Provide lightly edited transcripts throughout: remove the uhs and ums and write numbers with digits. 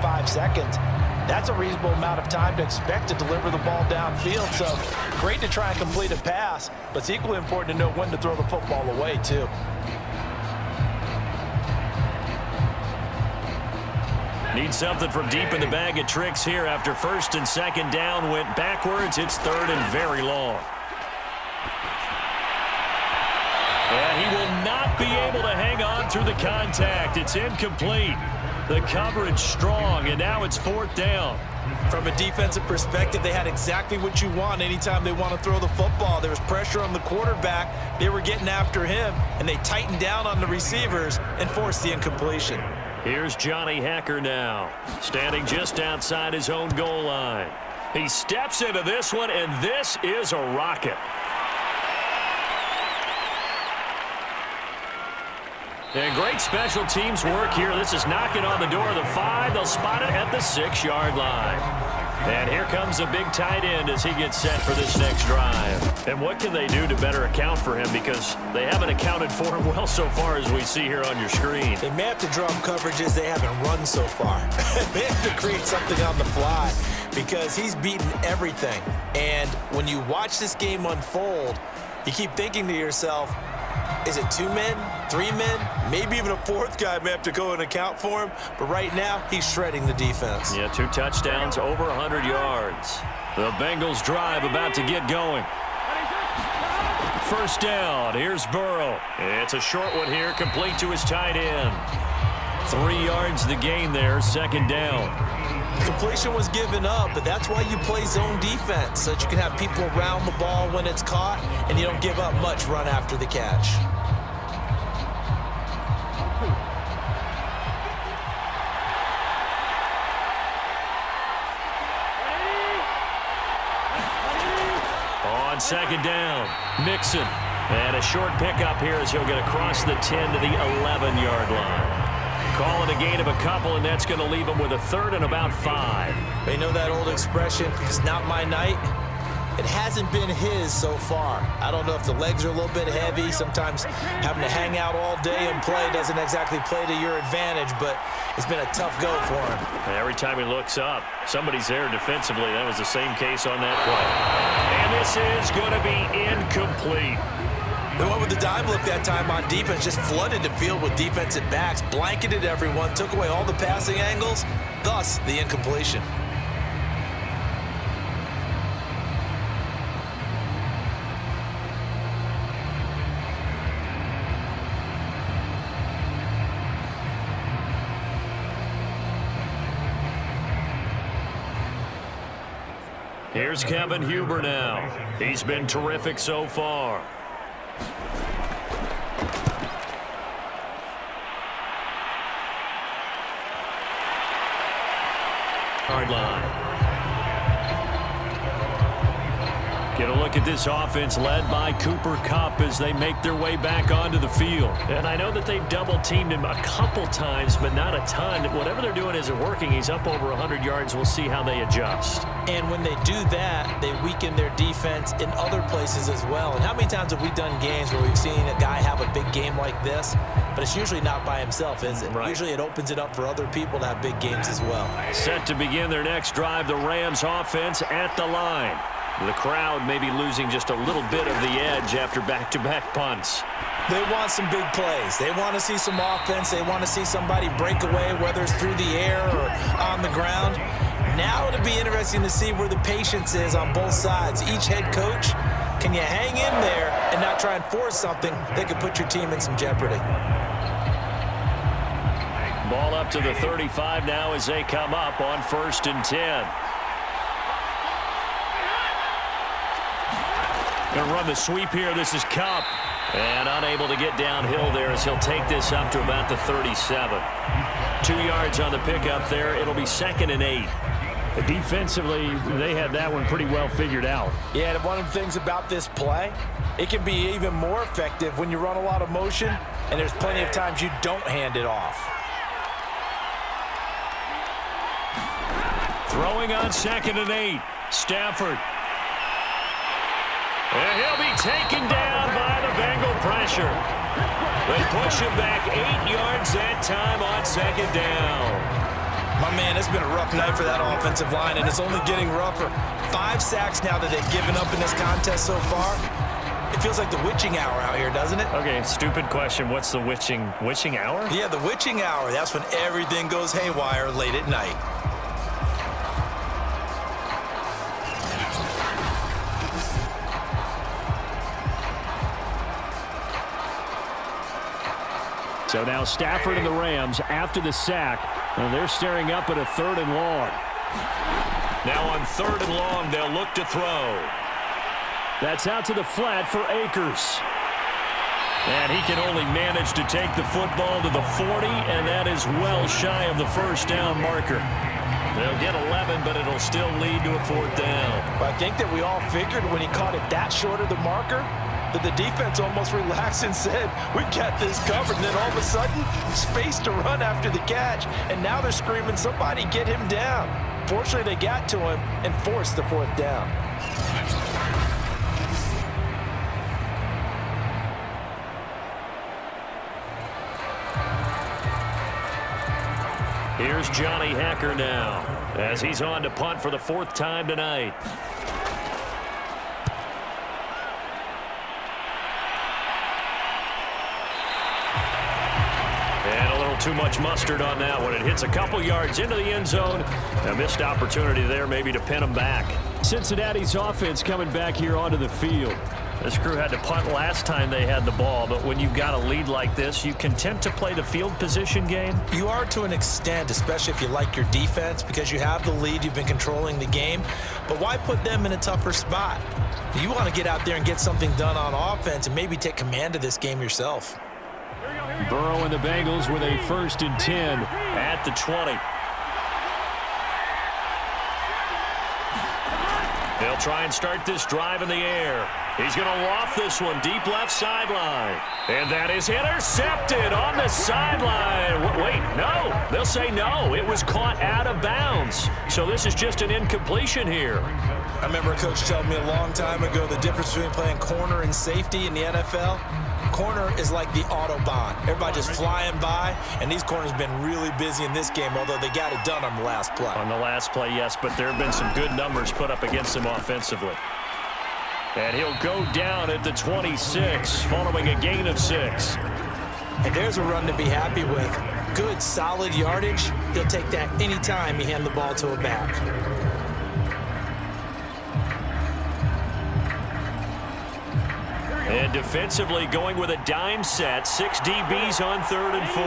5 seconds. That's a reasonable amount of time to expect to deliver the ball downfield. So great to try and complete a pass, but it's equally important to know when to throw the football away, too. Need something from deep in the bag of tricks here after first and second down went backwards. It's third and very long. And he will not be able to hang on through the contact. It's incomplete. The coverage strong, and now it's fourth down. From a defensive perspective, they had exactly what you want anytime they want to throw the football. There was pressure on the quarterback. They were getting after him, and they tightened down on the receivers and forced the incompletion. Here's Johnny Hacker now, standing just outside his own goal line. He steps into this one, and this is a rocket. And great special teams work here. This is knocking on the door of the 5. They'll spot it at the 6-yard line. And here comes a big tight end as he gets set for this next drive. And what can they do to better account for him? Because they haven't accounted for him well so far as we see here on your screen. They may have to draw up coverages they haven't run so far. They have to create something on the fly because he's beaten everything. And when you watch this game unfold, you keep thinking to yourself, is it 2 men, 3 men, maybe even a 4th guy may have to go and account for him. But right now, he's shredding the defense. Yeah, 2 touchdowns, over 100 yards. The Bengals drive about to get going. First down, here's Burrow. It's a short one here, complete to his tight end. 3 yards the gain there, second down. Completion was given up, but that's why you play zone defense, so that you can have people around the ball when it's caught, and you don't give up much run after the catch. On second down, Mixon. And a short pickup here as he'll get across the 10 to the 11-yard line. Call it a gain of a couple, and that's going to leave him with a third and about 5. They know that old expression, it's not my night. It hasn't been his so far. I don't know if the legs are a little bit heavy. Sometimes having to hang out all day and play doesn't exactly play to your advantage, but it's been a tough go for him. And every time he looks up, somebody's there defensively. That was the same case on that play. And this is going to be incomplete. They went with the dime look that time on defense, just flooded the field with defensive backs, blanketed everyone, took away all the passing angles, thus the incompletion. Here's Kevin Huber now. He's been terrific so far. Hard line. Get a look at this offense led by Cooper Kupp as they make their way back onto the field. And I know that they've double-teamed him a couple times, but not a ton. Whatever they're doing isn't working. He's up over 100 yards. We'll see how they adjust. And when they do that, they weaken their defense in other places as well. And how many times have we done games where we've seen a guy have a big game like this, but it's usually not by himself, is it? Right. Usually it opens it up for other people to have big games as well. Set to begin their next drive, the Rams offense at the line. The crowd may be losing just a little bit of the edge after back-to-back punts. They want some big plays. They want to see some offense. They want to see somebody break away, whether it's through the air or on the ground. Now it'll be interesting to see where the patience is on both sides. Each head coach, can you hang in there and not try and force something that could put your team in some jeopardy? Ball up to the 35 now as they come up on 1st and 10. Going to run the sweep here. This is Kupp. And unable to get downhill there as he'll take this up to about the 37. 2 yards on the pickup there. It'll be 2nd and 8. Defensively, they had that one pretty well figured out. Yeah, and one of the things about this play, it can be even more effective when you run a lot of motion, and there's plenty of times you don't hand it off. Throwing on 2nd and 8. Stafford. And he'll be taken down by the Bengal pressure. They push him back 8 yards that time on 2nd down. My man, it's been a rough night for that offensive line, and it's only getting rougher. 5 sacks now that they've given up in this contest so far. It feels like the witching hour out here, doesn't it? Okay, stupid question. What's the witching hour? Yeah, the witching hour. That's when everything goes haywire late at night. So now Stafford and the Rams, after the sack, they're staring up at a 3rd and long. Now on 3rd and long, they'll look to throw. That's out to the flat for Akers. And he can only manage to take the football to the 40, and that is well shy of the first down marker. They'll get 11, but it'll still lead to a 4th down. But I think that we all figured when he caught it that short of the marker that the defense almost relaxed and said, we got this covered. And then all of a sudden, space to run after the catch. And now they're screaming, somebody get him down. Fortunately, they got to him and forced the 4th down. Here's Johnny Hacker now as he's on to punt for the 4th time tonight. And a little too much mustard on that one. It hits a couple yards into the end zone. A missed opportunity there maybe to pin him back. Cincinnati's offense coming back here onto the field. This crew had to punt last time they had the ball, but when you've got a lead like this, you content to play the field position game? You are to an extent, especially if you like your defense, because you have the lead, you've been controlling the game. But why put them in a tougher spot? You want to get out there and get something done on offense and maybe take command of this game yourself. Burrow and the Bengals with a 1st and 10 at the 20. They'll try and start this drive in the air. He's going to loft this one deep left sideline. And that is intercepted on the sideline. Wait, no. They'll say no. It was caught out of bounds. So this is just an incompletion here. I remember a coach telling me a long time ago the difference between playing corner and safety in the NFL. Corner is like the Autobahn. Everybody just flying by, and these corners have been really busy in this game, although they got it done on the last play. On the last play, yes, but there have been some good numbers put up against him offensively. And he'll go down at the 26, following a gain of 6. And there's a run to be happy with. Good, solid yardage. He'll take that anytime you hand the ball to a back. And defensively going with a dime set. 6 DBs on 3rd and 4.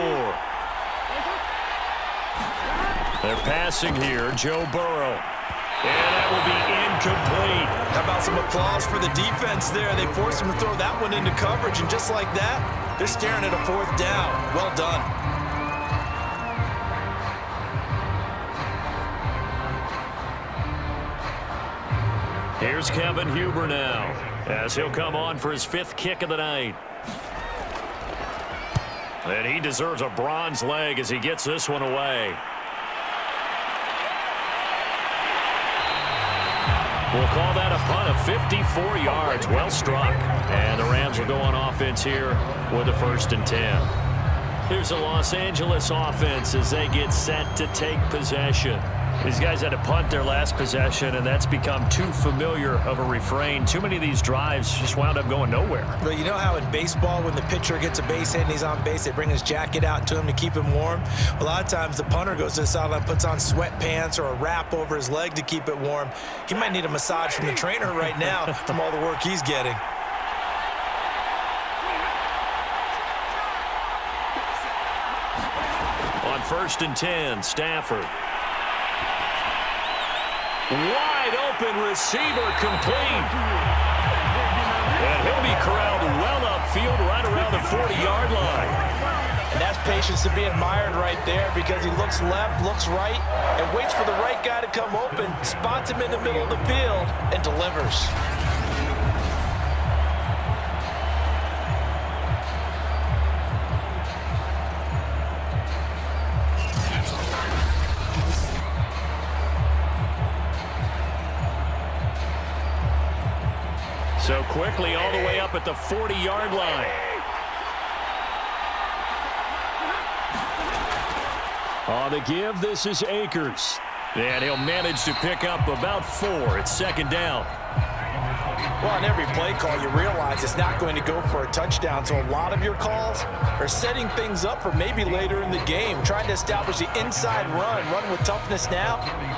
They're passing here. Joe Burrow. And that will be incomplete. How about some applause for the defense there? They forced him to throw that one into coverage, and just like that, they're staring at a 4th down. Well done. Here's Kevin Huber now, as he'll come on for his 5th kick of the night. And he deserves a bronze leg as he gets this one away. We'll call that a punt of 54 yards. Well struck. And the Rams will go on offense here with a 1st and 10. Here's the Los Angeles offense as they get set to take possession. These guys had to punt their last possession, and that's become too familiar of a refrain. Too many of these drives just wound up going nowhere. But you know how in baseball, when the pitcher gets a base hit and he's on base, they bring his jacket out to him to keep him warm? A lot of times the punter goes to the sideline, puts on sweatpants or a wrap over his leg to keep it warm. He might need a massage from the trainer right now from all the work he's getting. On 1st and 10, Stafford. Wide open receiver complete. And he'll be corralled well upfield right around the 40-yard line. And that's patience to be admired right there, because he looks left, looks right, and waits for the right guy to come open, spots him in the middle of the field, and delivers. So quickly all the way up at the 40-yard line. On the give, this is Akers. And he'll manage to pick up about 4. It's second down. Well, on every play call, you realize it's not going to go for a touchdown, so a lot of your calls are setting things up for maybe later in the game, trying to establish the inside run with toughness now,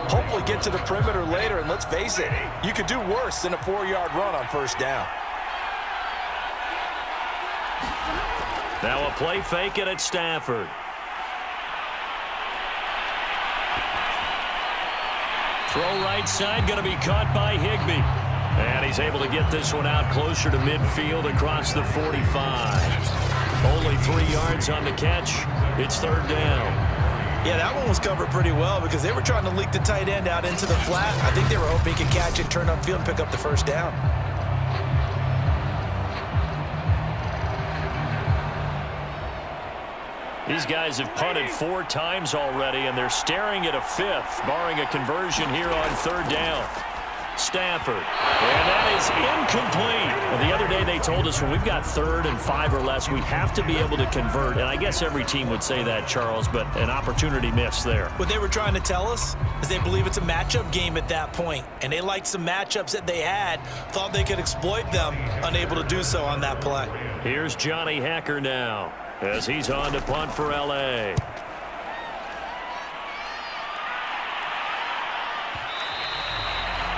hopefully get to the perimeter later, and let's face it, you could do worse than a 4-yard run on first down. Now a play fake it at Stafford. Throw right side, going to be caught by Higbee. And he's able to get this one out closer to midfield across the 45. Only 3 yards on the catch. It's third down. Yeah, that one was covered pretty well because they were trying to leak the tight end out into the flat. I think they were hoping he could catch it, turn upfield, and pick up the first down. These guys have punted 4 times already, and they're staring at a 5th, barring a conversion here on third down. Stafford, and that is incomplete. Well, the other day they told us when we've got 3rd and 5 or less, we have to be able to convert, and I guess every team would say that, Charles, but an opportunity missed there. What they were trying to tell us is they believe it's a matchup game at that point, and they liked some matchups that they had, thought they could exploit them, unable to do so on that play. Here's Johnny Hacker now as he's on to punt for L.A.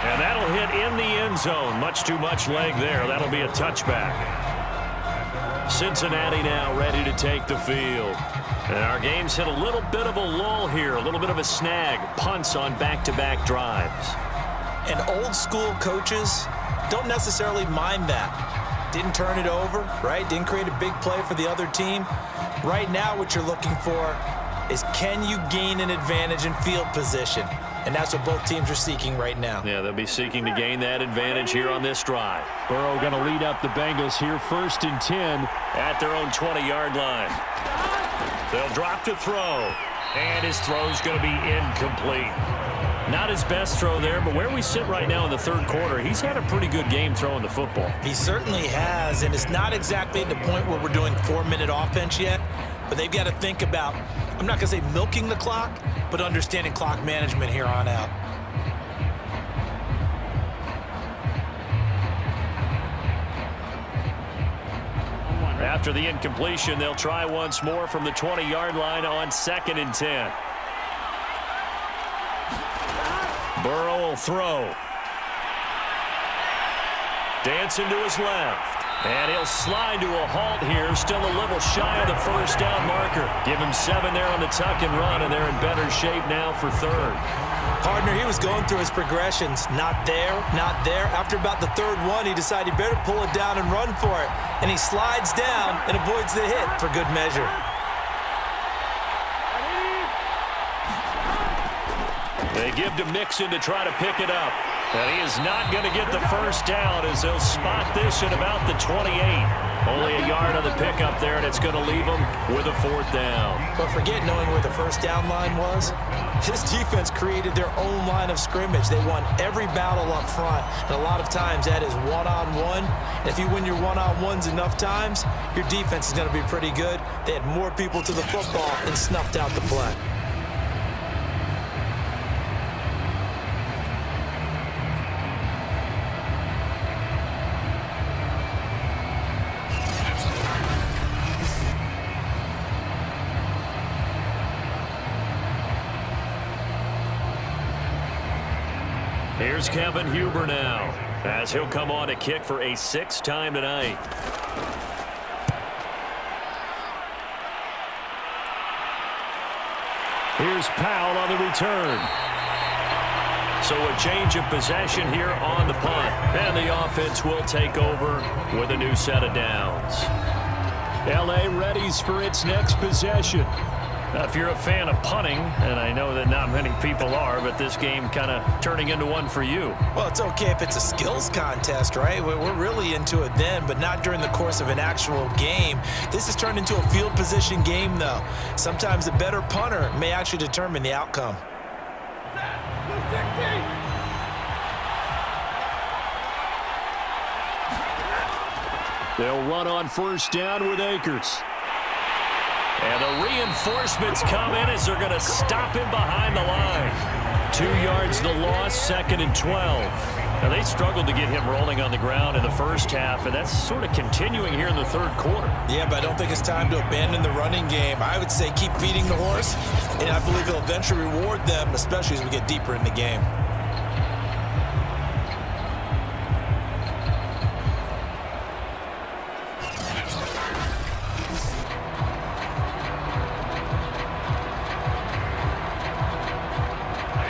And that'll hit in the end zone. Much too much leg there. That'll be a touchback. Cincinnati now ready to take the field. And our game's hit a little bit of a lull here, a little bit of a snag. Punts on back-to-back drives. And old school coaches don't necessarily mind that. Didn't turn it over, right? Didn't create a big play for the other team. Right now what you're looking for is can you gain an advantage in field position? And that's what both teams are seeking right now. Yeah, they'll be seeking to gain that advantage here on this drive. Burrow going to lead up the Bengals here 1st and 10. At their own 20-yard line. They'll drop to throw. And his throw's going to be incomplete. Not his best throw there, but where we sit right now in the third quarter, he's had a pretty good game throwing the football. He certainly has, and it's not exactly at the point where we're doing 4-minute offense yet, but they've got to think about, I'm not going to say milking the clock, but understanding clock management here on out. After the incompletion, they'll try once more from the 20-yard line on 2nd and 10. Burrow will throw. Dancing to his left. And he'll slide to a halt here, still a little shy of the first down marker. Give him 7 there on the tuck and run, and they're in better shape now for 3rd. Partner, he was going through his progressions. Not there, not there. After about the 3rd one, he decided he better pull it down and run for it. And he slides down and avoids the hit for good measure. They give to Mixon to try to pick it up. And he is not going to get the first down as they'll spot this at about the 28. Only a yard on the pickup there, and it's going to leave them with a 4th down. But forget knowing where the first down line was. This defense created their own line of scrimmage. They won every battle up front, and a lot of times that is one-on-one. And if you win your one-on-ones enough times, your defense is going to be pretty good. They had more people to the football and snuffed out the play. Here's Kevin Huber now, as he'll come on to kick for a 6th time tonight. Here's Powell on the return. So a change of possession here on the punt. And the offense will take over with a new set of downs. L.A. readies for its next possession. If you're a fan of punting, and I know that not many people are, but this game kind of turning into one for you. Well, it's okay if it's a skills contest, right? We're really into it then, but not during the course of an actual game. This has turned into a field position game, though. Sometimes the better punter may actually determine the outcome. They'll run on first down with Akers. And the reinforcements come in as they're going to stop him behind the line. 2 yards the loss, 2nd and 12. Now, they struggled to get him rolling on the ground in the first half, and that's sort of continuing here in the third quarter. Yeah, but I don't think it's time to abandon the running game. I would say keep feeding the horse, and I believe it'll eventually reward them, especially as we get deeper in the game.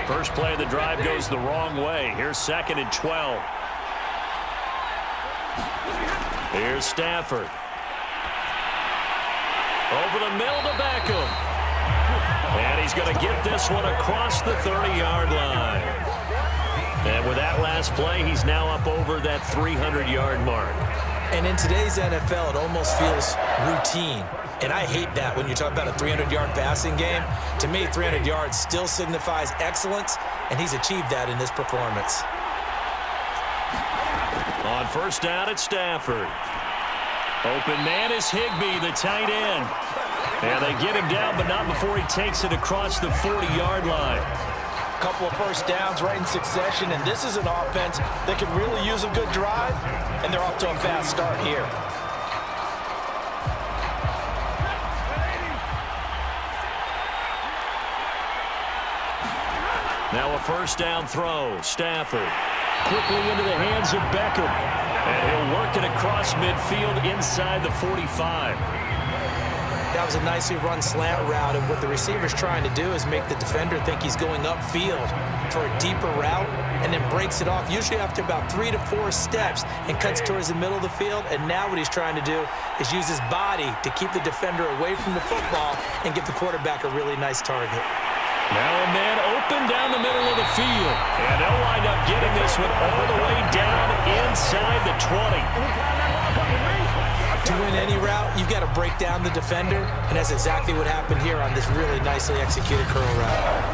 First play of the drive goes the wrong way. Here's 2nd and 12. Here's Stafford. Over the middle to Beckham. And he's going to get this one across the 30-yard line. And with that last play, he's now up over that 300-yard mark. And in today's NFL, it almost feels routine. And I hate that when you talk about a 300-yard passing game. To me, 300 yards still signifies excellence, and he's achieved that in this performance. On first down, it's Stafford. Open man is Higbee, the tight end. And they get him down, but not before he takes it across the 40-yard line. Couple of first downs right in succession, and this is an offense that can really use a good drive, and they're off to a fast start here. Now a first down throw. Stafford quickly into the hands of Beckham. And he'll work it across midfield inside the 45. That was a nicely run slant route, and what the receiver's trying to do is make the defender think he's going upfield for a deeper route, and then breaks it off, usually after about 3 to 4 steps, and cuts towards the middle of the field. And now what he's trying to do is use his body to keep the defender away from the football and give the quarterback a really nice target. Now a man open down the middle of the field. And they'll wind up getting this one all the way down inside the 20. To win any route, you've got to break down the defender, and that's exactly what happened here on this really nicely executed curl route.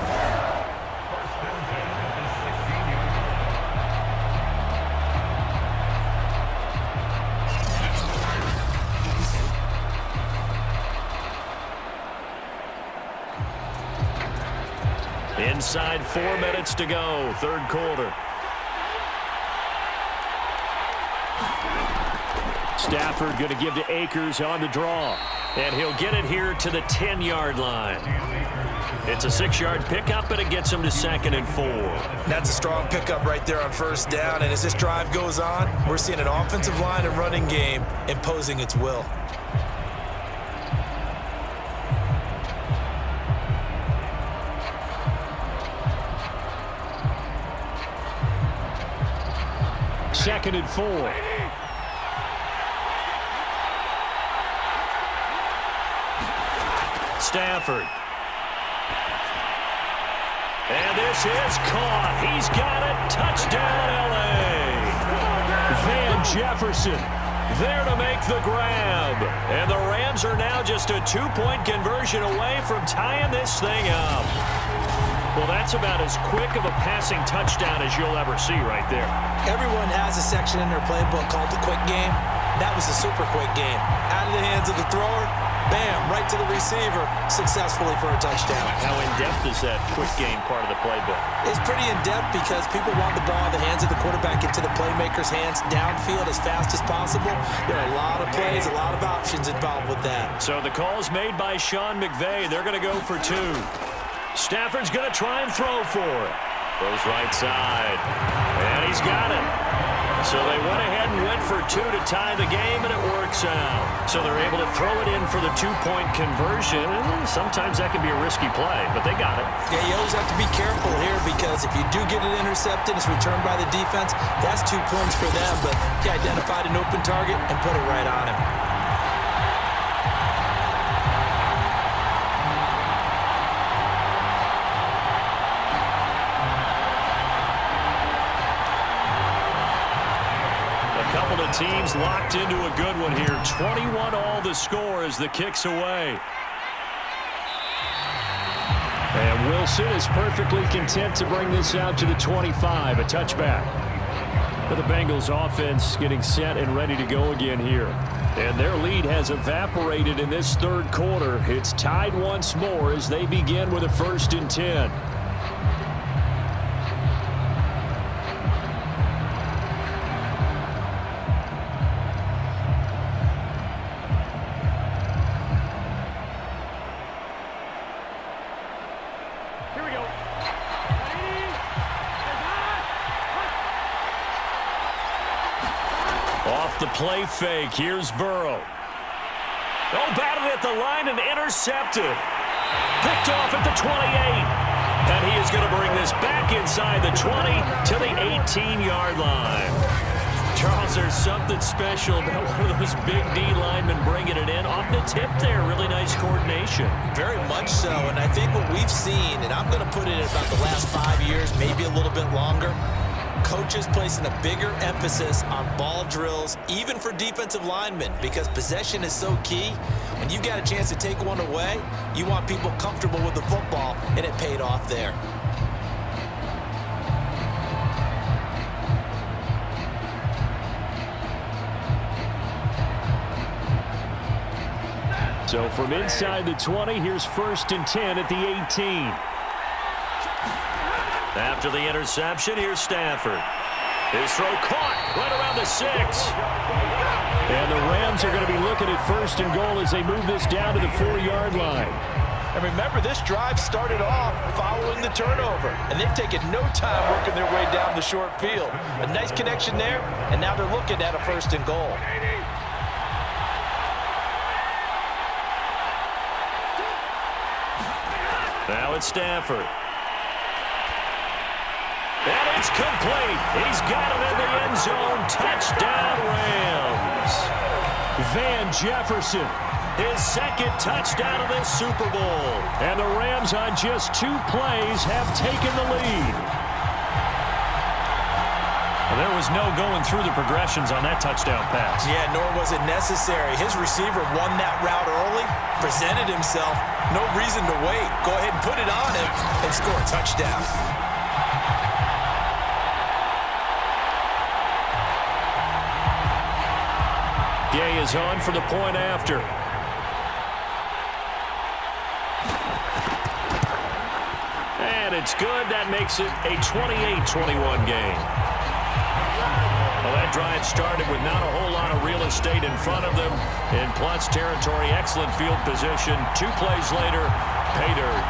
Inside 4 minutes to go, third quarter. Stafford going to give to Akers on the draw. And he'll get it here to the 10-yard line. It's a 6-yard pickup, and it gets him to 2nd and 4. That's a strong pickup right there on first down. And as this drive goes on, we're seeing an offensive line and running game imposing its will. Second and 4. Stafford. And this is caught. He's got it. Touchdown, L.A. Van Jefferson there to make the grab. And the Rams are now just a 2-point conversion away from tying this thing up. Well, that's about as quick of a passing touchdown as you'll ever see right there. Everyone has a section in their playbook called the quick game. That was a super quick game. Out of the hands of the thrower, bam, right to the receiver, successfully for a touchdown. How in-depth is that quick game part of the playbook? It's pretty in-depth because people want the ball in the hands of the quarterback into the playmaker's hands downfield as fast as possible. There are a lot of plays, a lot of options involved with that. So the call's made by Sean McVay. They're going to go for 2. Stafford's going to try and throw for it. Goes right side. And he's got it. So they went ahead and went for 2 to tie the game, and it works out. So they're able to throw it in for the 2-point conversion. Sometimes that can be a risky play, but they got it. Yeah, you always have to be careful here because if you do get it intercepted, it's returned by the defense, that's 2 points for them. But he identified an open target and put it right on him. Teams locked into a good one here. 21 all the score as the kick's away. And Wilson is perfectly content to bring this out to the 25, a touchback. But the Bengals offense getting set and ready to go again here. And their lead has evaporated in this third quarter. It's tied once more as they begin with a 1st and 10. The play fake. Here's Burrow. Oh, batted at the line and intercepted. Picked off at the 28. And he is going to bring this back inside the 20 to the 18-yard line. Charles, there's something special about one of those big D linemen bringing it in off the tip there. Really nice coordination. Very much so, and I think what we've seen, and I'm going to put it in about the last 5 years, maybe a little bit longer, coaches placing a bigger emphasis on ball drills, even for defensive linemen, because possession is so key. When you got a chance to take one away, you want people comfortable with the football, and it paid off there. So from inside the 20, here's 1st and 10 at the 18. After the interception, here's Stafford. His throw caught right around the 6. And the Rams are going to be looking at 1st and goal as they move this down to the 4-yard line. And remember, this drive started off following the turnover, and they've taken no time working their way down the short field. A nice connection there, and now they're looking at a 1st and goal. Now it's Stafford. And it's complete. He's got it in the end zone. Touchdown, Rams. Van Jefferson. His 2nd touchdown of this Super Bowl. And the Rams on just 2 plays have taken the lead. Well, there was no going through the progressions on that touchdown pass. Yeah, nor was it necessary. His receiver won that route early, presented himself. No reason to wait. Go ahead and put it on him and score a touchdown. Gay is on for the point after. And it's good. That makes it a 28-21 game. Well, that drive started with not a whole lot of real estate in front of them. In plus territory, excellent field position. 2 plays later, pay dirt.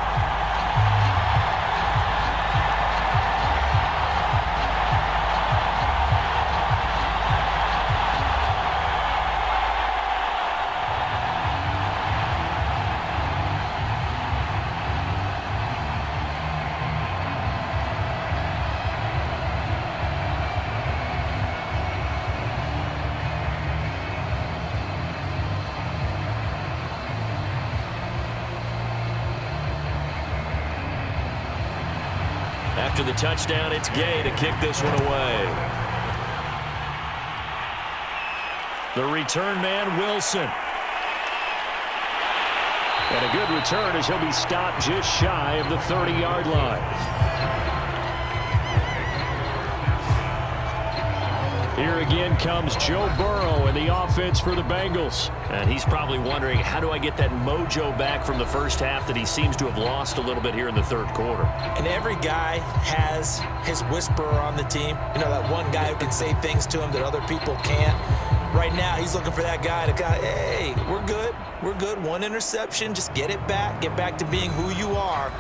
After the touchdown, it's Gay to kick this one away. The return man, Wilson. And a good return as he'll be stopped just shy of the 30-yard line. Here again comes Joe Burrow and the offense for the Bengals. And he's probably wondering, how do I get that mojo back from the first half that he seems to have lost a little bit here in the third quarter? And every guy has his whisperer on the team. You know, that one guy who can say things to him that other people can't. Right now, he's looking for that guy to go, hey, we're good. We're good. 1 interception. Just get it back. Get back to being who you are.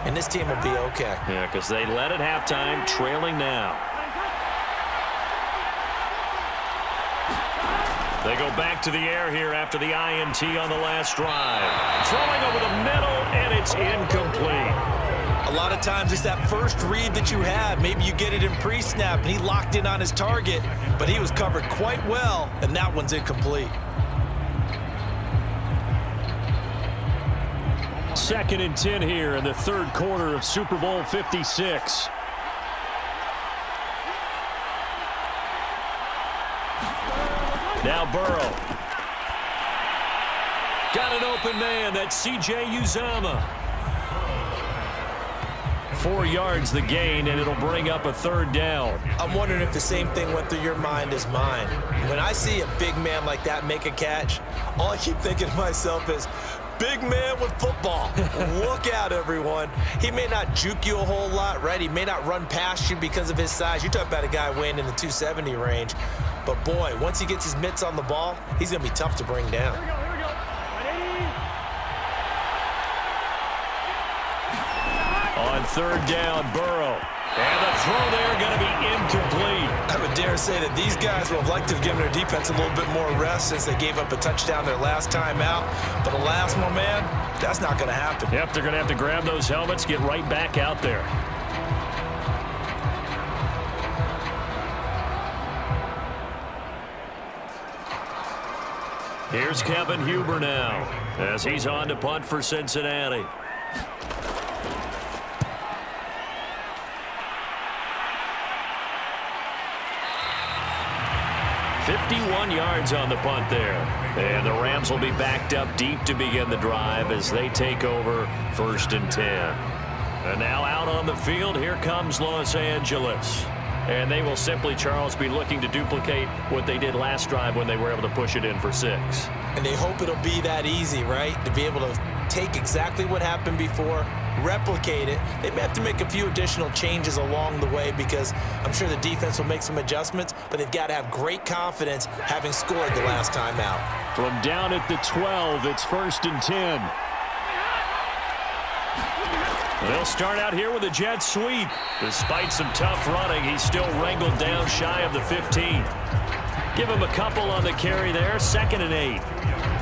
And this team will be okay. Yeah, because they led at halftime, trailing now. They go back to the air here after the INT on the last drive. Throwing over the middle, and it's incomplete. A lot of times it's that first read that you have. Maybe you get it in pre-snap, and he locked in on his target, but he was covered quite well, and that one's incomplete. 2nd and 10 here in the third quarter of Super Bowl 56. Now Burrow. Got an open man. That's C.J. Uzomah. 4 yards the gain, and it'll bring up a 3rd down. I'm wondering if the same thing went through your mind as mine. When I see a big man like that make a catch, all I keep thinking to myself is, big man with football. Look out, everyone. He may not juke you a whole lot, right? He may not run past you because of his size. You talk about a guy weighing in the 270 range. But, boy, once he gets his mitts on the ball, he's going to be tough to bring down. On 3rd down, Burrow. And the throw there going to be incomplete. I would dare say that these guys would have liked to have given their defense a little bit more rest since they gave up a touchdown their last time out. But alas, my man, that's not going to happen. Yep, they're going to have to grab those helmets, get right back out there. Here's Kevin Huber now as he's on to punt for Cincinnati. 51 yards on the punt there. And the Rams will be backed up deep to begin the drive as they take over 1st and 10. And now out on the field, here comes Los Angeles. And they will simply, Charles, be looking to duplicate what they did last drive when they were able to push it in for 6. And they hope it'll be that easy, right? To be able to take exactly what happened before, replicate it. They may have to make a few additional changes along the way because I'm sure the defense will make some adjustments, but they've got to have great confidence having scored the last time out. From down at the 12, it's 1st and 10. They'll start out here with a jet sweep. Despite some tough running, he's still wrangled down shy of the 15. Give him a couple on the carry there, 2nd and 8.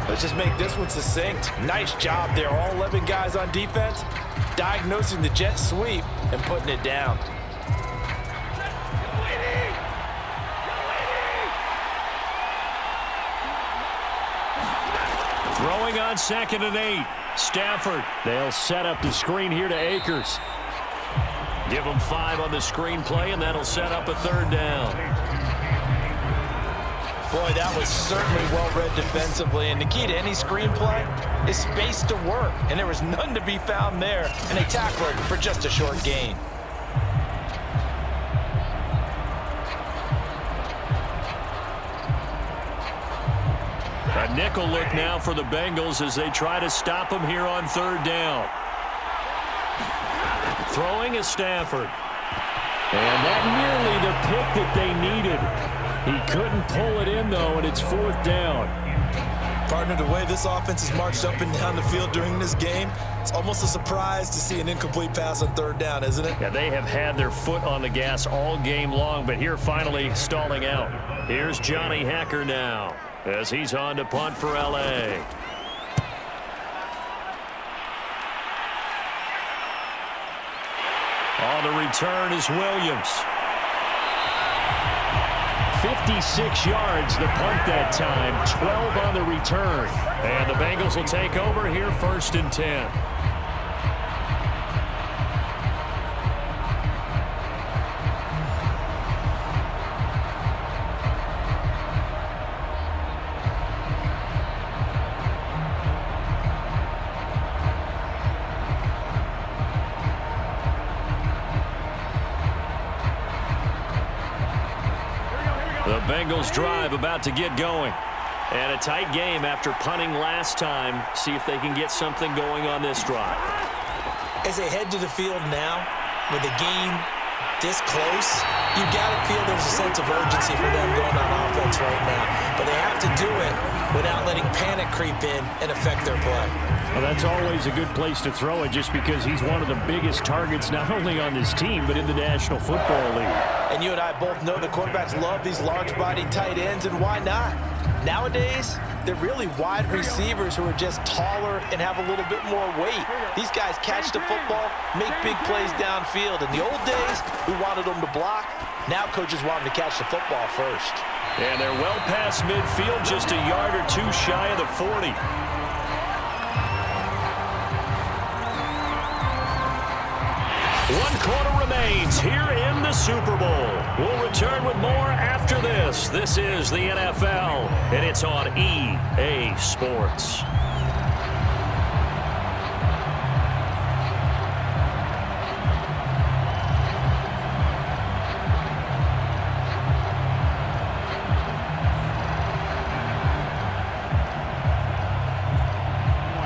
Let's just make this one succinct. Nice job there, all 11 guys on defense, diagnosing the jet sweep and putting it down. Throwing on 2nd and 8. Stafford. They'll set up the screen here to Akers. Give him 5 on the screen play, and that'll set up a 3rd down. Boy, that was certainly well-read defensively, and the key to any screenplay is space to work, and there was none to be found there, and they tackled for just a short gain. A nickel look now for the Bengals as they try to stop him here on 3rd down. Throwing is Stafford. And that nearly the pick that they needed. He couldn't pull it in, though, and it's 4th down. Partner, the way this offense has marched up and down the field during this game, it's almost a surprise to see an incomplete pass on 3rd down, isn't it? Yeah, they have had their foot on the gas all game long, but here finally stalling out. Here's Johnny Hacker now as he's on to punt for L.A. On the return is Williams. 56 yards the punt that time, 12 on the return. And the Bengals will take over here 1st and 10. The Bengals drive about to get going. And a tight game after punting last time. See if they can get something going on this drive. As they head to the field now, with the game this close, you got to feel there's a sense of urgency for them going on offense right now. But they have to do it without letting panic creep in and affect their play. Well, that's always a good place to throw it just because he's one of the biggest targets not only on this team but in the National Football League. And you and I both know the quarterbacks love these large-bodied tight ends, and why not? Nowadays, they're really wide receivers who are just taller and have a little bit more weight. These guys catch the football, make big plays downfield. In the old days, we wanted them to block. Now coaches want them to catch the football first. And they're well past midfield, just a yard or two shy of the 40. One quarter remains here in the Super Bowl. We'll return with more after this. This is the NFL, and it's on EA Sports.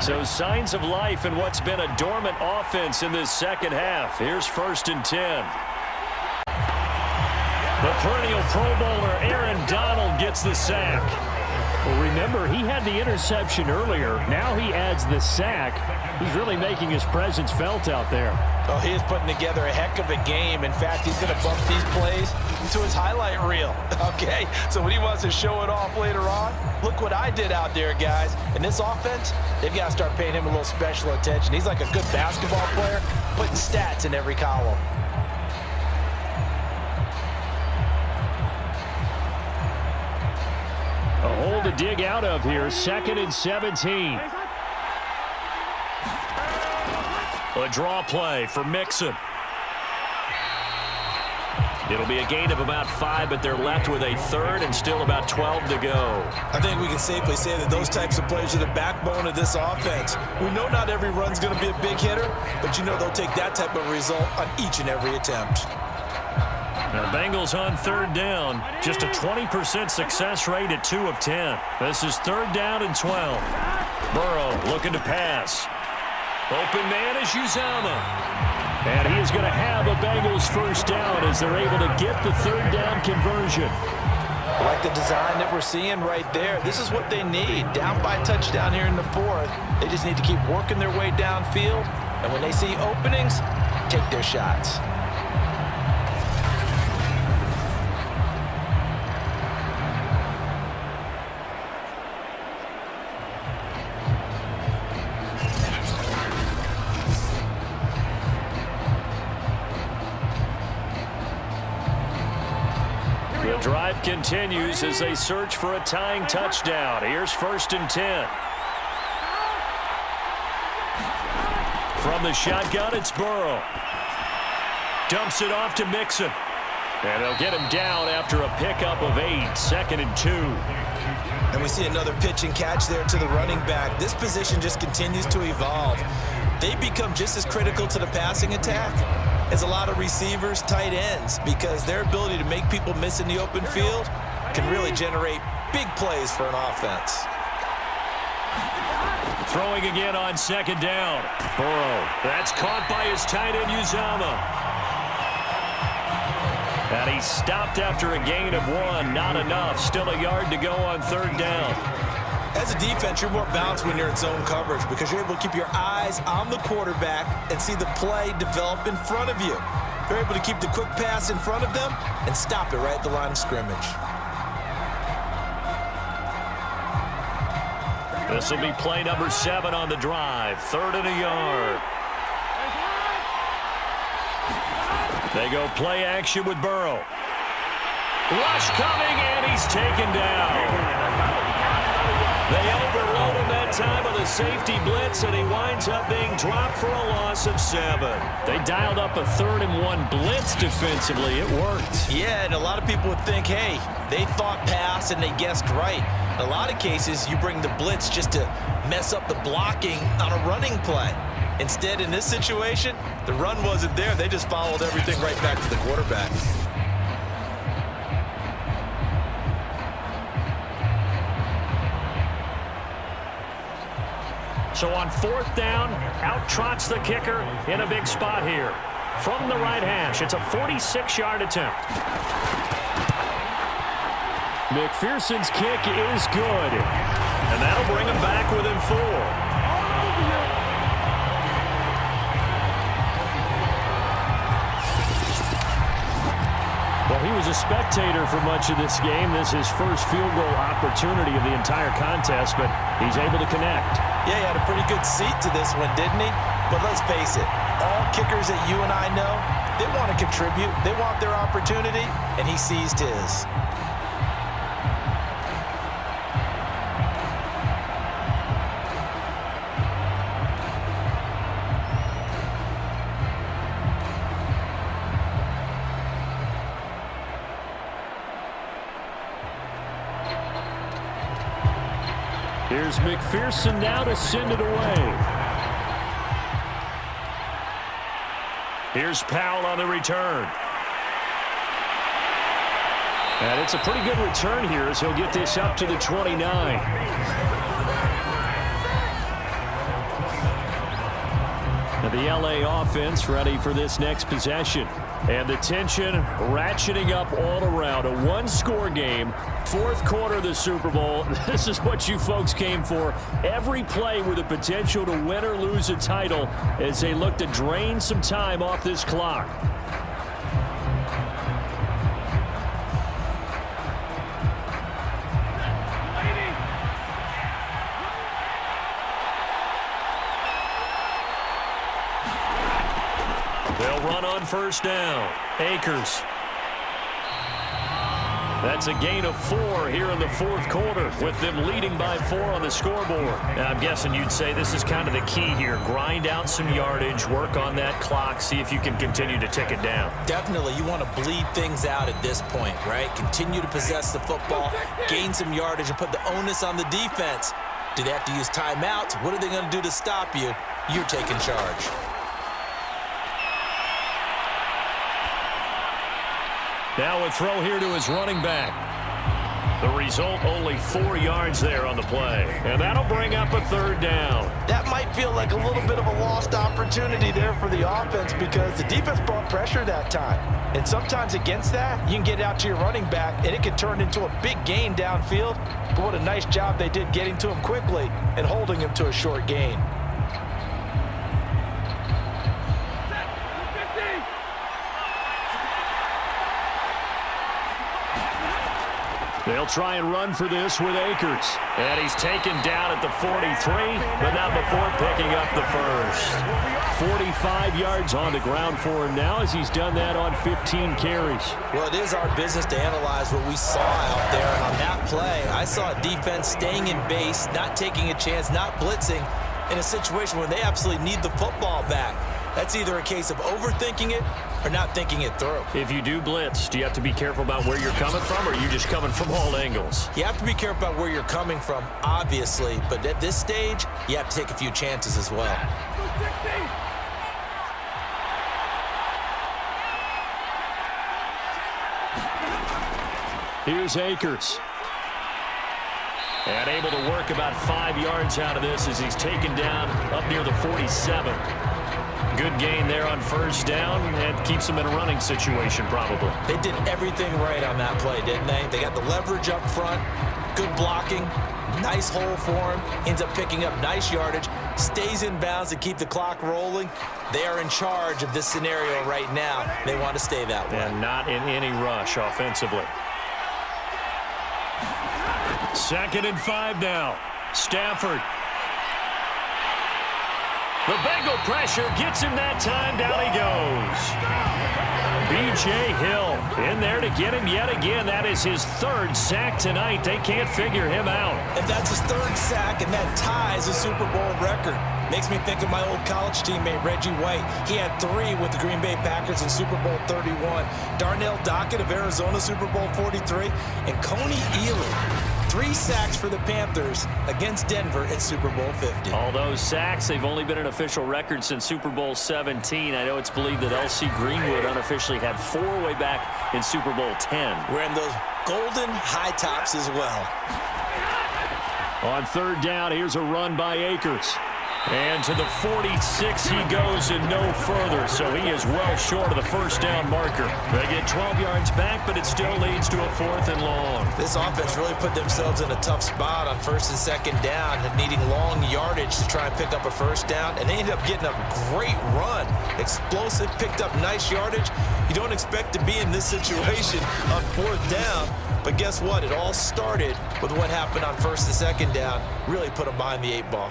So signs of life in what's been a dormant offense in this second half. Here's 1st and 10. The perennial Pro Bowler Aaron Donald gets the sack. Well, remember, he had the interception earlier. Now he adds the sack. He's really making his presence felt out there. Oh, he is putting together a heck of a game. In fact, he's going to bump these plays into his highlight reel. Okay, so when he wants to show it off later on, look what I did out there, guys. In this offense, they've got to start paying him a little special attention. He's like a good basketball player, putting stats in every column. A hole to dig out of here. 2nd and 17. A draw play for Mixon. It'll be a gain of about 5, but they're left with a 3rd and still about 12 to go. I think we can safely say that those types of plays are the backbone of this offense. We know not every run's going to be a big hitter, but you know they'll take that type of result on each and every attempt. The Bengals on 3rd down. Just a 20% success rate at 2 of 10. This is 3rd down and 12. Burrow looking to pass. Open man is Uzama. And he is going to have a Bengals 1st down as they're able to get the 3rd down conversion. I like the design that we're seeing right there. This is what they need. Down by touchdown here in the 4th. They just need to keep working their way downfield. And when they see openings, take their shots. The drive continues as they search for a tying touchdown. Here's 1st and 10. From the shotgun, it's Burrow. Dumps it off to Mixon. And they'll get him down after a pickup of 8. 2nd and 2. And we see another pitch and catch there to the running back. This position just continues to evolve. They become just as critical to the passing attack as a lot of receivers, tight ends, because their ability to make people miss in the open field can really generate big plays for an offense. Throwing again on 2nd down. Burrow. That's caught by his tight end, Uzama. And he stopped after a gain of 1. Not enough. Still a yard to go on 3rd down. As a defense, you're more balanced when you're in zone coverage because you're able to keep your eyes on the quarterback and see the play develop in front of you. You're able to keep the quick pass in front of them and stop it right at the line of scrimmage. This will be play number 7 on the drive. 3rd and a yard. They go play action with Burrow. Rush coming, and he's taken down. They overload him that time with a safety blitz, and he winds up being dropped for a loss of 7. They dialed up a 3rd and 1 blitz defensively. It worked. Yeah, and a lot of people would think, hey, they thought pass and they guessed right. In a lot of cases, you bring the blitz just to mess up the blocking on a running play. Instead, in this situation, the run wasn't there. They just followed everything right back to the quarterback. So on 4th down, out trots the kicker in a big spot here. From the right hash, it's a 46-yard attempt. McPherson's kick is good. And that'll bring him back within 4. Well, he was a spectator for much of this game. This is his first field goal opportunity of the entire contest, but he's able to connect. Yeah, he had a pretty good seat to this one, didn't he? But let's face it, all kickers that you and I know, they want to contribute. They want their opportunity, and he seized his. Here's McPherson now to send it away. Here's Powell on the return. And it's a pretty good return here as he'll get this up to the 29. The LA offense ready for this next possession. And the tension ratcheting up all around. A one-score game, fourth quarter of the Super Bowl. This is what you folks came for. Every play with the potential to win or lose a title as they look to drain some time off this clock. They'll run on first down. Akers. That's a gain of 4 here in the fourth quarter with them leading by 4 on the scoreboard. Now, I'm guessing you'd say this is kind of the key here. Grind out some yardage, work on that clock, see if you can continue to tick it down. Definitely. You want to bleed things out at this point, right? Continue to possess the football, gain some yardage, and put the onus on the defense. Do they have to use timeouts? What are they going to do to stop you? You're taking charge. Now a throw here to his running back. The result, only 4 yards there on the play. And that'll bring up a third down. That might feel like a little bit of a lost opportunity there for the offense because the defense brought pressure that time. And sometimes against that, you can get out to your running back, and it can turn into a big gain downfield. But what a nice job they did getting to him quickly and holding him to a short gain. They'll try and run for this with Akers. And he's taken down at the 43, but not before picking up the first. 45 yards on the ground for him now as he's done that on 15 carries. Well, it is our business to analyze what we saw out there. And on that play, I saw a defense staying in base, not taking a chance, not blitzing in a situation where they absolutely need the football back. That's either a case of overthinking it or not thinking it through. If you do blitz, do you have to be careful about where you're coming from, or are you just coming from all angles? You have to be careful about where you're coming from, obviously, but at this stage, you have to take a few chances as well. Here's Akers. And able to work about 5 yards out of this as he's taken down up near the 47. Good gain there on first down and keeps him in a running situation probably. They did everything right on that play, didn't they? They got the leverage up front, good blocking, nice hole for him, ends up picking up nice yardage, stays in bounds to keep the clock rolling. They are in charge of this scenario right now. They want to stay that way. And not in any rush offensively. 2nd and 5 now. Stafford. The Bengal pressure gets him that time. Down he goes. B.J. Hill in there to get him yet again. That is his 3rd sack tonight. They can't figure him out. If that's his 3rd sack and that ties a Super Bowl record, makes me think of my old college teammate, Reggie White. He had 3 with the Green Bay Packers in Super Bowl 31. Darnell Dockett of Arizona, Super Bowl 43. And Coney Ealy. 3 sacks for the Panthers against Denver in Super Bowl 50. All those sacks, they've only been an official record since Super Bowl 17. I know it's believed that L.C. Greenwood unofficially had 4 way back in Super Bowl 10. Wearing those golden high tops as well. On 3rd down, here's a run by Akers. And to the 46 he goes and no further, so he is well short of the first down marker. They get 12 yards back, but it still leads to a 4th and long. This offense really put themselves in a tough spot on 1st and 2nd down, needing long yardage to try and pick up a first down, and they ended up getting a great run. Explosive, picked up nice yardage. You don't expect to be in this situation on 4th down, but guess what? It all started with what happened on 1st and 2nd down. Really put them behind the 8 ball.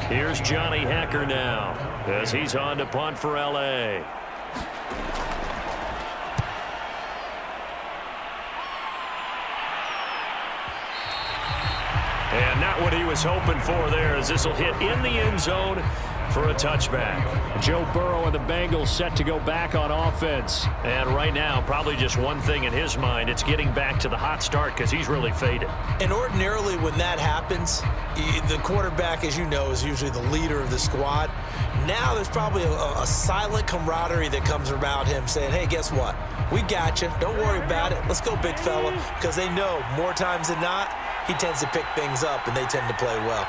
Here's Johnny Hacker now as he's on to punt for L.A. And not what he was hoping for there, as this will hit in the end zone. for a touchback. Joe Burrow and the Bengals set to go back on offense. And right now, probably just one thing in his mind. It's getting back to the hot start because he's really faded. And ordinarily when that happens, the quarterback, as you know, is usually the leader of the squad. Now there's probably a silent camaraderie that comes around him saying, hey, guess what? We got you. Don't worry about it. Let's go, big fella. Because they know more times than not, he tends to pick things up, and they tend to play well.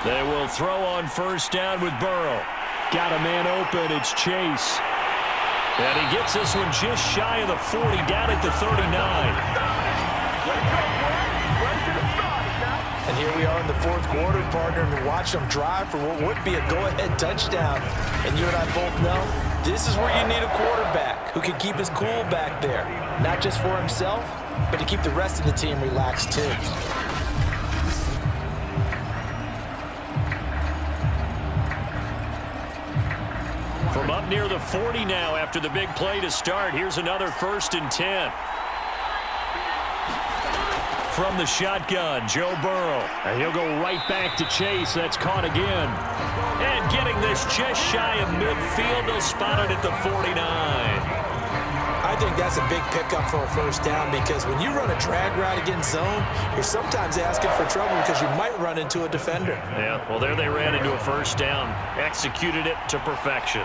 They will throw on first down with Burrow. Got a man open. It's Chase. And he gets this one just shy of the 40, down at the 39. And here we are in the fourth quarter, partner, and watch them drive for what would be a go-ahead touchdown. And you and I both know this is where you need a quarterback who can keep his cool back there, not just for himself, but to keep the rest of the team relaxed too. From up near the 40 now after the big play to start. Here's another 1st and 10. From the shotgun, Joe Burrow. And he'll go right back to Chase. That's caught again. And getting this just shy of midfield. They'll spot it at the 49. I think that's a big pickup for a first down because when you run a drag route against zone, you're sometimes asking for trouble because you might run into a defender. Yeah, well, there they ran into a first down. Executed it to perfection.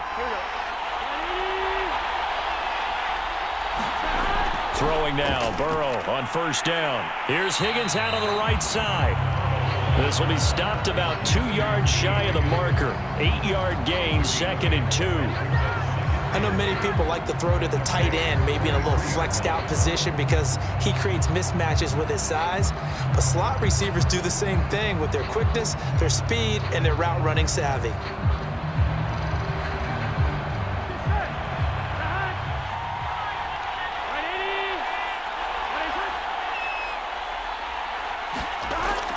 Throwing now, Burrow on first down. Here's Higgins out on the right side. This will be stopped about 2 yards shy of the marker. 8-yard gain, 2nd and 2. I know many people like to throw to the tight end, maybe in a little flexed out position because he creates mismatches with his size. But slot receivers do the same thing with their quickness, their speed, and their route running savvy.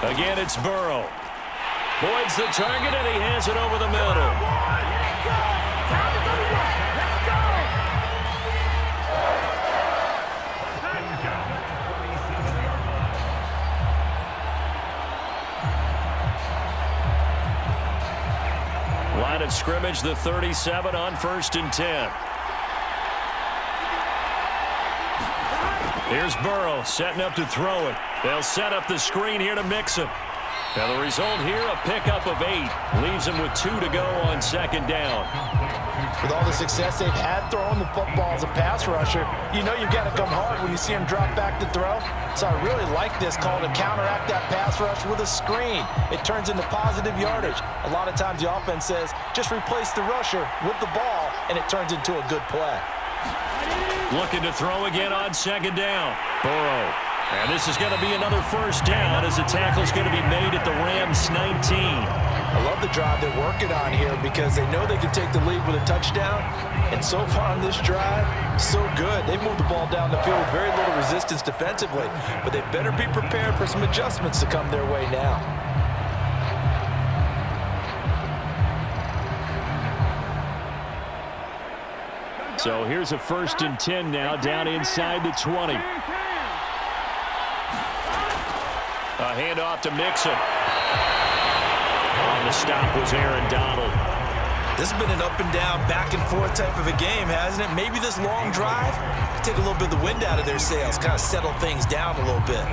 Again, it's Burrow. Boyd's the target, and he has it over the middle. Line of scrimmage, the 37 on 1st and 10. Here's Burrow setting up to throw it. They'll set up the screen here to mix him. Now the result here, a pickup of 8. Leaves him with 2 to go on 2nd down. With all the success they've had throwing the football as a pass rusher, you know you've got to come hard when you see him drop back to throw. So I really like this call to counteract that pass rush with a screen. It turns into positive yardage. A lot of times the offense says, just replace the rusher with the ball, and it turns into a good play. Looking to throw again on 2nd down. Burrow. And this is going to be another first down as the tackle's going to be made at the Rams 19. I love the drive they're working on here because they know they can take the lead with a touchdown. And so far on this drive, so good. They've moved the ball down the field with very little resistance defensively. But they better be prepared for some adjustments to come their way now. So here's a 1st and 10 now down inside the 20. A handoff to Mixon. On the stop was Aaron Donald. This has been an up and down, back and forth type of a game, hasn't it? Maybe this long drive take a little bit of the wind out of their sails, kind of settle things down a little bit.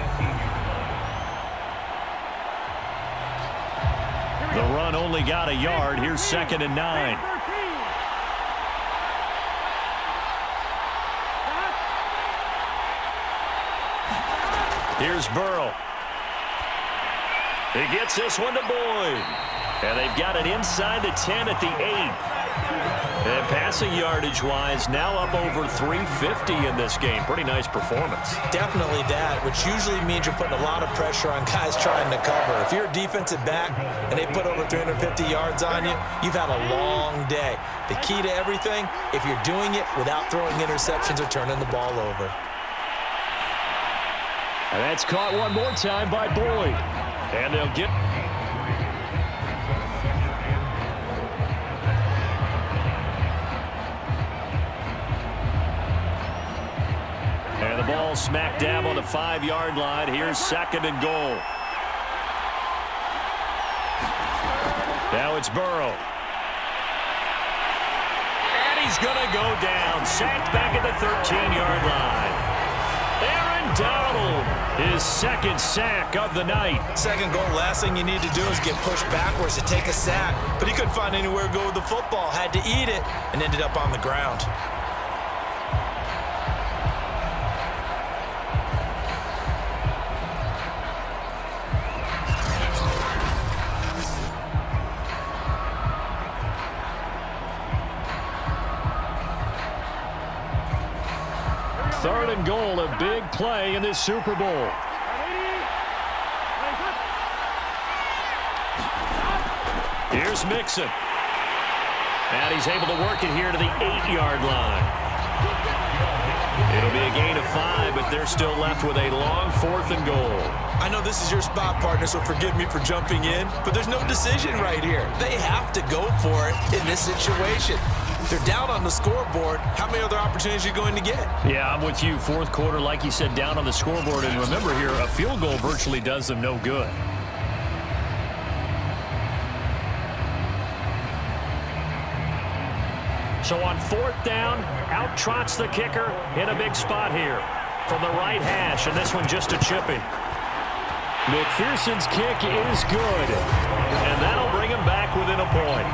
The run only got a yard. Here's 2nd and 9. Here's Burrow. He gets this one to Boyd. And they've got it inside the 10 at the 8. And passing yardage-wise, now up over 350 in this game. Pretty nice performance. Definitely that, which usually means you're putting a lot of pressure on guys trying to cover. If you're a defensive back and they put over 350 yards on you, you've had a long day. The key to everything, if you're doing it without throwing interceptions or turning the ball over. And that's caught one more time by Boyd. And they'll get... And the ball smack dab on the 5-yard line. Here's 2nd and goal. Now it's Burrow. And he's going to go down. Sacked back at the 13-yard line. Aaron Donald, his second sack of the night. Second goal, last thing you need to do is get pushed backwards to take a sack. But he couldn't find anywhere to go with the football. Had to eat it and ended up on the ground. Third and goal, a big play in this Super Bowl. Here's Mixon. And he's able to work it here to the 8-yard line. It'll be a gain of 5, but they're still left with a long 4th and goal. I know this is your spot, partner, so forgive me for jumping in, but there's no decision right here. They have to go for it in this situation. They're down on the scoreboard. How many other opportunities are you going to get? Yeah, I'm with you. Fourth quarter, like you said, down on the scoreboard. And remember here, a field goal virtually does them no good. So on 4th down, out trots the kicker in a big spot here from the right hash, and this one just a chipping. McPherson's kick is good, and that'll bring him back within a point.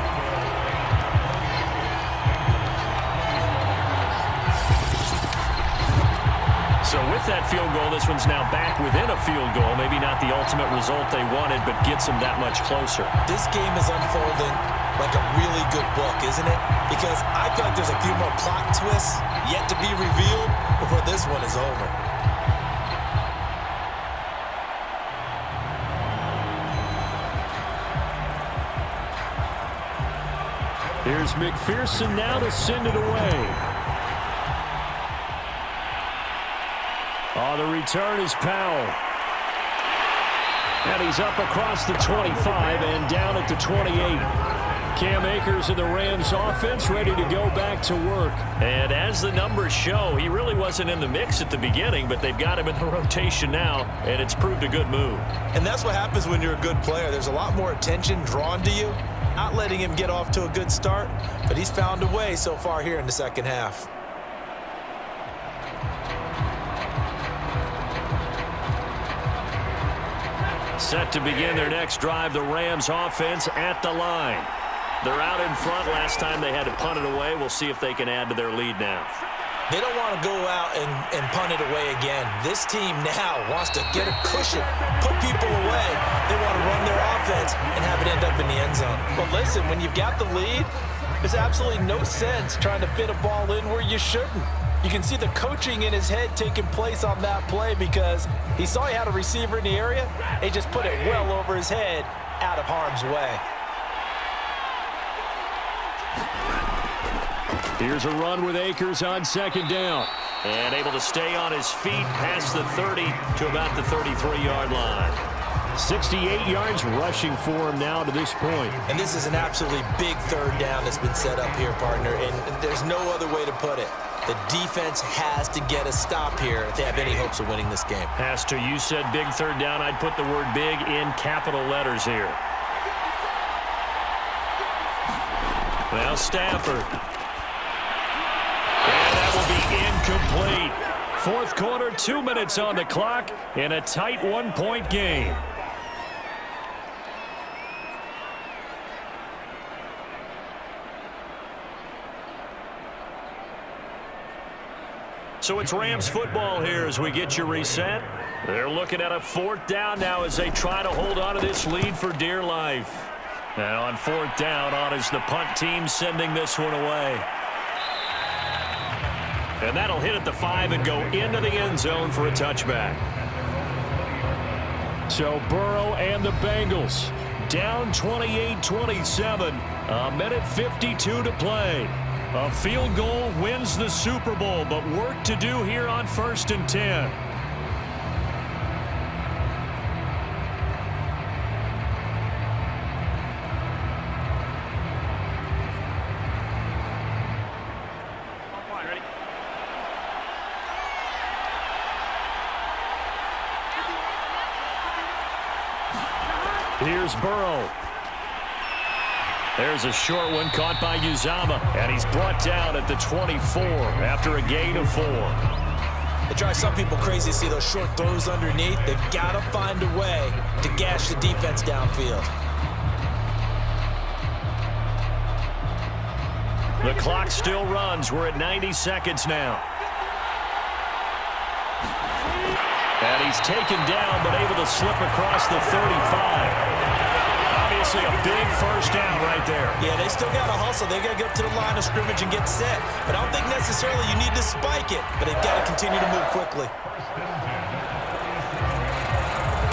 So with that field goal, this one's now back within a field goal. Maybe not the ultimate result they wanted, but gets them that much closer. This game is unfolding like a really good book, isn't it? Because I feel like there's a few more plot twists yet to be revealed before this one is over. Here's McPherson now to send it away. Oh, the return is Powell. And he's up across the 25 and down at the 28. Cam Akers of the Rams offense ready to go back to work. And as the numbers show, he really wasn't in the mix at the beginning, but they've got him in the rotation now, and it's proved a good move. And that's what happens when you're a good player. There's a lot more attention drawn to you. Not letting him get off to a good start, but he's found a way so far here in the second half. Set to begin their next drive, the Rams offense at the line. They're out in front. Last time they had to punt it away. We'll see if they can add to their lead now. They don't want to go out and punt it away again. This team now wants to get a cushion, put people away. They want to run their offense and have it end up in the end zone. But listen, when you've got the lead, there's absolutely no sense trying to fit a ball in where you shouldn't. You can see the coaching in his head taking place on that play because he saw he had a receiver in the area. He just put it well over his head, out of harm's way. Here's a run with Akers on second down. And able to stay on his feet past the 30 to about the 33-yard line. 68 yards rushing for him now to this point. And this is an absolutely big third down that's been set up here, partner, and there's no other way to put it. The defense has to get a stop here if they have any hopes of winning this game. Pastor, you said big third down. I'd put the word big in capital letters here. Now Stafford. And that will be incomplete. Fourth quarter, 2 minutes on the clock in a tight one-point game. So it's Rams football here as we get you reset. They're looking at a fourth down now as they try to hold on to this lead for dear life. And on fourth down, on is the punt team sending this one away. And that'll hit at the 5 and go into the end zone for a touchback. So Burrow and the Bengals down 28-27. A minute 52 to play. A field goal wins the Super Bowl, but work to do here on 1st and 10. Here's Burrow. There's a short one caught by Uzama, and he's brought down at the 24 after a gain of 4. It drives some people crazy to see those short throws underneath. They've got to find a way to gash the defense downfield. The clock still runs. We're at 90 seconds now. And he's taken down, but able to slip across the 35. Obviously a big first down right there. Yeah, they still got to hustle. They got to get up to the line of scrimmage and get set. But I don't think necessarily you need to spike it, but they've got to continue to move quickly.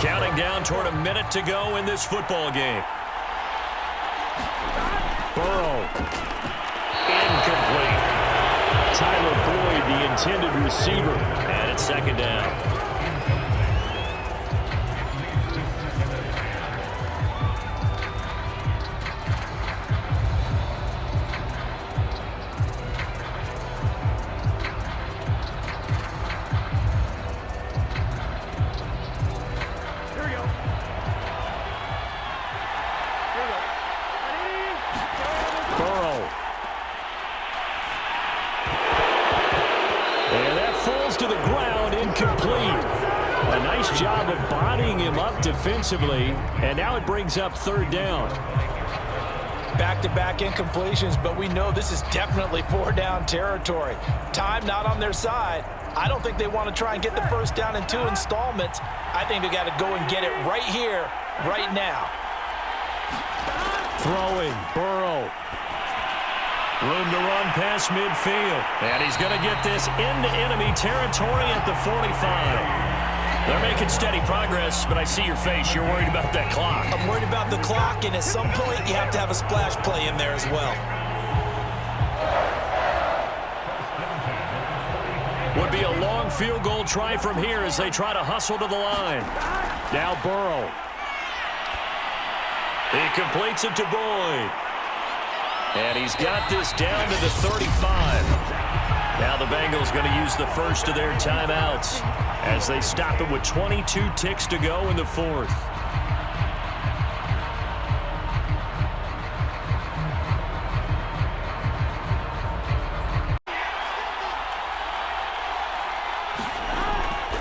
Counting down toward a minute to go in this football game. Burrow. Incomplete. Tyler Boyd, the intended receiver. And it's second down. Defensively, and now it brings up third down. Back-to-back incompletions, but we know this is definitely four-down territory. Time not on their side. I don't think they want to try and get the first down in 2 installments. I think they got to go and get it right here, right now. Throwing, Burrow. Room to run past midfield. And he's going to get this into enemy territory at the 45. They're making steady progress, but I see your face. You're worried about that clock. I'm worried about the clock, and at some point, you have to have a splash play in there as well. Would be a long field goal try from here as they try to hustle to the line. Now Burrow. He completes it to Boyd. And he's got this down to the 35. Now the Bengals going to use the first of their timeouts as they stop it with 22 ticks to go in the fourth.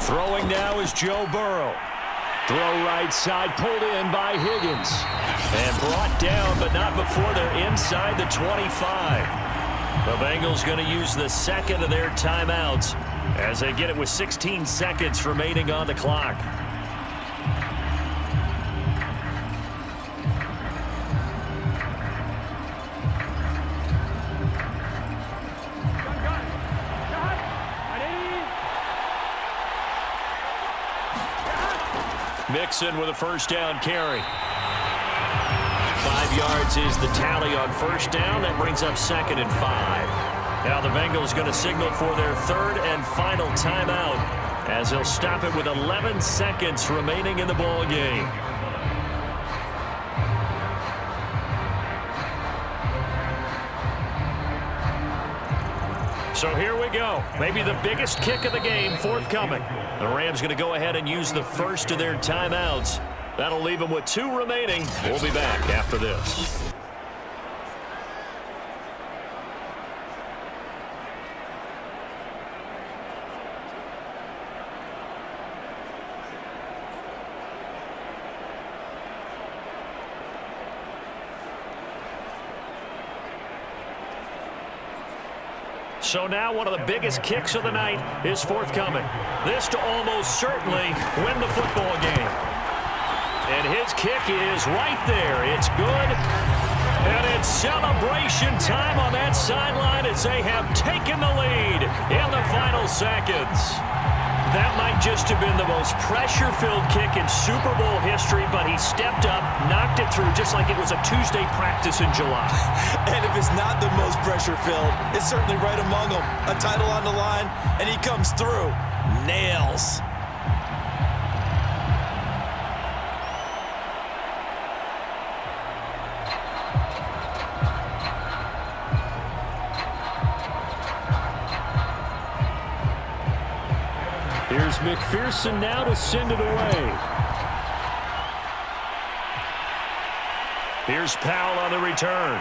Throwing now is Joe Burrow. Throw right side, pulled in by Higgins. And brought down, but not before they're inside the 25. The Bengals going to use the second of their timeouts as they get it with 16 seconds remaining on the clock. Mixon with a first down carry. 5 yards is the tally on first down. That brings up 2nd and 5. Now the Bengals going to signal for their third and final timeout as they'll stop it with 11 seconds remaining in the ball game. So here we go. Maybe the biggest kick of the game forthcoming. The Rams going to go ahead and use the first of their timeouts. That'll leave them with 2 remaining. We'll be back after this. So now one of the biggest kicks of the night is forthcoming. This to almost certainly win the football game. And his kick is right there. It's good. And it's celebration time on that sideline as they have taken the lead in the final seconds. That might just have been the most pressure-filled kick in Super Bowl history, but he stepped up, knocked it through just like it was a Tuesday practice in July. And if it's not the most pressure-filled, it's certainly right among them. A title on the line, and he comes through. Nails. Here's McPherson now to send it away. Here's Powell on the return.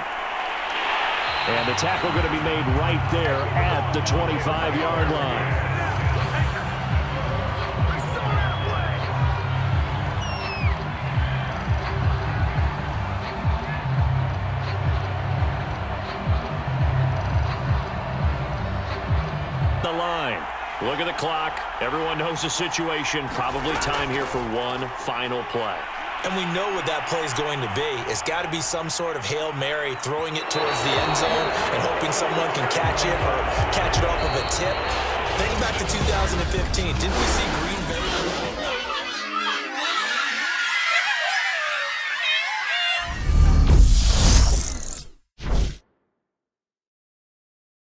And the tackle going to be made right there at the 25-yard line. The line. Look at the clock. Everyone knows the situation. Probably time here for one final play. And we know what that play is going to be. It's got to be some sort of Hail Mary, throwing it towards the end zone and hoping someone can catch it or catch it off of a tip. Think back to 2015. Didn't we see